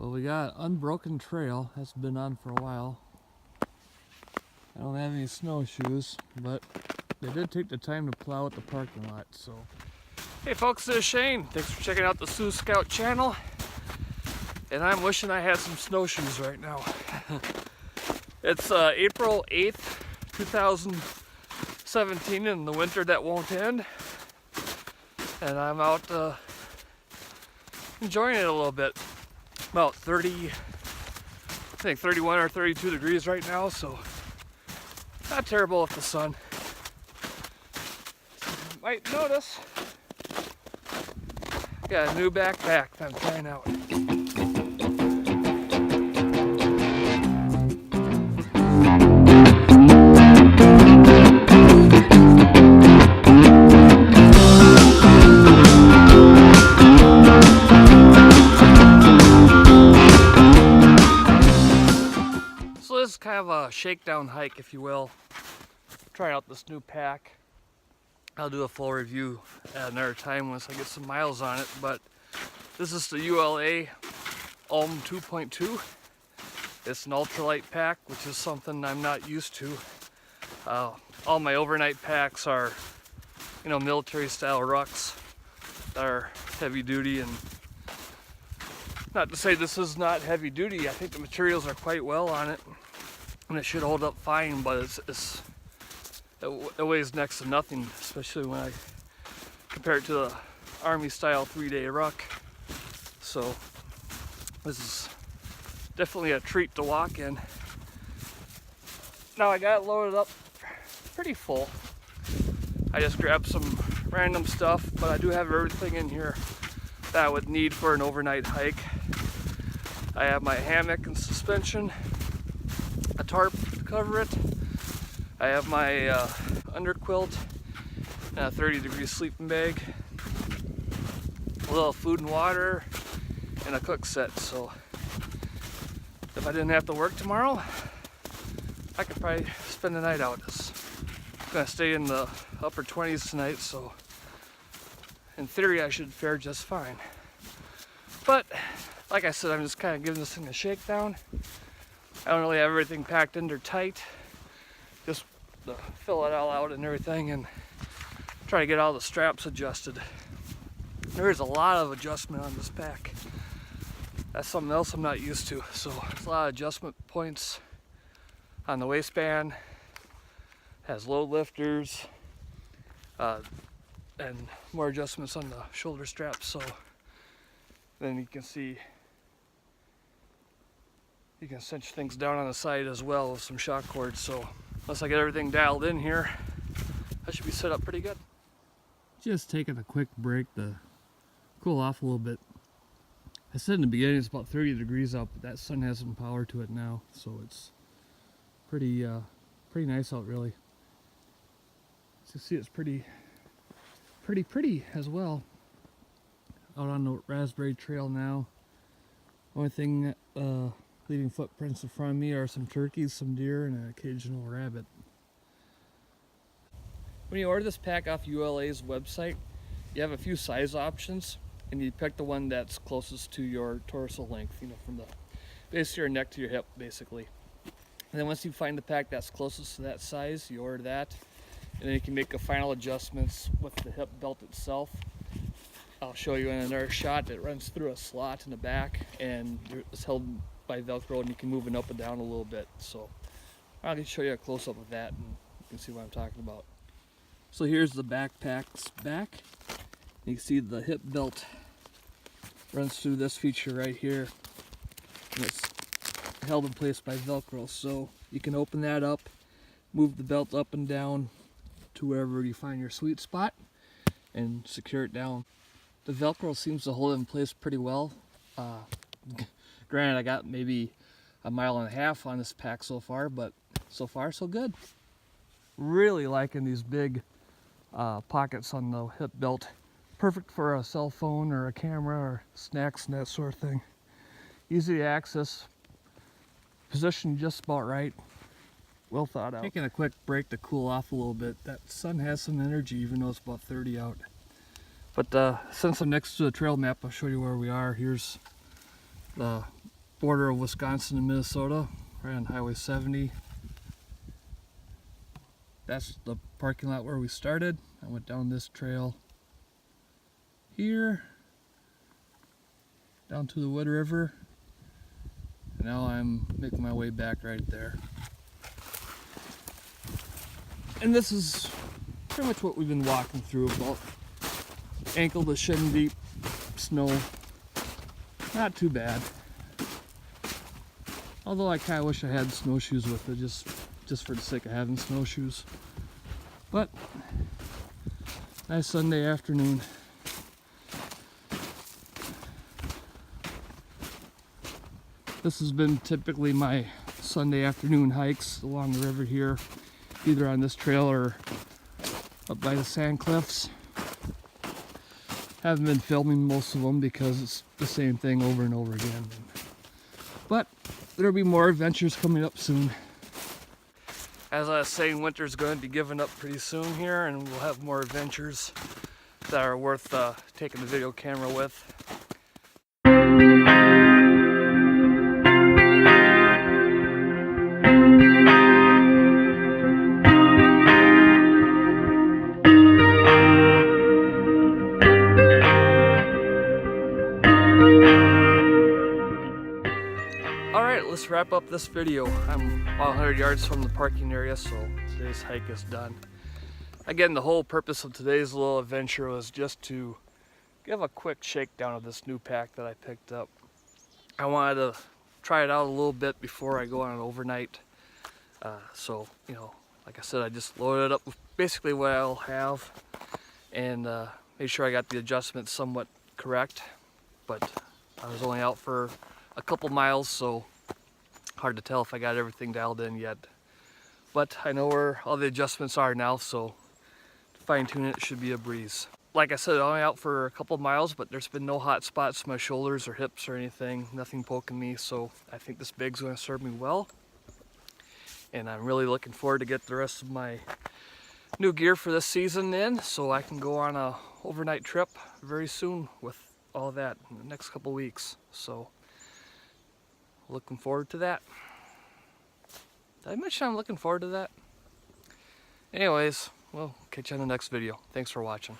Well, we got Unbroken Trail. That's been on for a while. I don't have any snowshoes, but they did take the time to plow out the parking lot, so. Hey folks, this is Shane. Thanks for checking out the Sioux Scout channel. And I'm wishing I had some snowshoes right now. It's April 8th, 2017, in the winter that won't end. And I'm out enjoying it a little bit. About 30, I think 31 or 32 degrees right now, so not terrible with the sun. You might notice, got a new backpack that I'm trying out. This is kind of a shakedown hike, if you will. Trying out this new pack. I'll do a full review at another time once I get some miles on it, but this is the ULA Ohm 2.2. It's an ultralight pack, which is something I'm not used to. All my overnight packs are, military style rucks that are heavy duty, and not to say this is not heavy duty. I think the materials are quite well on it, and it should hold up fine, but it weighs next to nothing, especially when I compare it to the Army style 3-day ruck. So this is definitely a treat to walk in. Now I got it loaded up pretty full. I just grabbed some random stuff, but I do have everything in here that I would need for an overnight hike. I have my hammock and suspension, a tarp to cover it. I have my underquilt and a 30-degree sleeping bag, a little food and water, and a cook set. So if I didn't have to work tomorrow, I could probably spend the night out. I'm gonna stay in the upper 20s tonight, so in theory I should fare just fine. But like I said, I'm just kind of giving this thing a shakedown. I don't really have everything packed in there tight. Just fill it all out and everything, and try to get all the straps adjusted. There is a lot of adjustment on this pack. That's something else I'm not used to. So there's a lot of adjustment points on the waistband. Has load lifters and more adjustments on the shoulder straps. So then you can see you can cinch things down on the side as well with some shock cords. So once I get everything dialed in here, I should be set up pretty good. Just taking a quick break to cool off a little bit. I said in the beginning it's about 30 degrees out, but that sun has some power to it now, so it's pretty nice out, really. As you see, it's pretty as well. Out on the Raspberry Trail now. Only thing leaving footprints in front of me are some turkeys, some deer, and an occasional rabbit. When you order this pack off ULA's website, you have a few size options, and you pick the one that's closest to your torso length, from the base of your neck to your hip, basically. And then once you find the pack that's closest to that size, you order that, and then you can make the final adjustments with the hip belt itself. I'll show you in another shot that runs through a slot in the back, and it's held by Velcro, and you can move it up and down a little bit. So I'll just show you a close-up of that, and you can see what I'm talking about. So here's the backpack's back. You can see the hip belt runs through this feature right here, and it's held in place by Velcro. So you can open that up, move the belt up and down to wherever you find your sweet spot, and secure it down. The Velcro seems to hold it in place pretty well. Granted, I got maybe a mile and a half on this pack so far, but so far so good. Really liking these big pockets on the hip belt. Perfect for a cell phone or a camera or snacks and that sort of thing. Easy to access, positioned just about right, well thought out. Taking a quick break to cool off a little bit. That sun has some energy even though it's about 30 out. But since I'm next to the trail map, I'll show you where we are. Here's the border of Wisconsin and Minnesota, right on Highway 70. That's the parking lot where we started. I went down this trail here, down to the Wood River, and now I'm making my way back right there. And this is pretty much what we've been walking through, about ankle to shin deep snow. Not too bad. Although I kind of wish I had snowshoes with it, just for the sake of having snowshoes. But nice Sunday afternoon. This has been typically my Sunday afternoon hikes along the river here, either on this trail or up by the sand cliffs. Haven't been filming most of them because it's the same thing over and over again. But there'll be more adventures coming up soon. As I was saying, winter's going to be giving up pretty soon here, and we'll have more adventures that are worth taking the video camera with. Alright, let's wrap up this video. I'm about 100 yards from the parking area, so today's hike is done. Again, the whole purpose of today's little adventure was just to give a quick shakedown of this new pack that I picked up. I wanted to try it out a little bit before I go on an overnight. So, you know, like I said, I just loaded it up with basically what I'll have and made sure I got the adjustments somewhat correct. But I was only out for a couple miles, so hard to tell if I got everything dialed in yet. But I know where all the adjustments are now, so to fine tune it should be a breeze. Like I said, only out for a couple miles, but there's been no hot spots in my shoulders or hips or anything, nothing poking me, so I think this bag's going to serve me well. And I'm really looking forward to get the rest of my new gear for this season in, so I can go on a overnight trip very soon with all that in the next couple weeks. So looking forward to that. Did I mention I'm looking forward to that? Anyways, we'll catch you on the next video. Thanks for watching.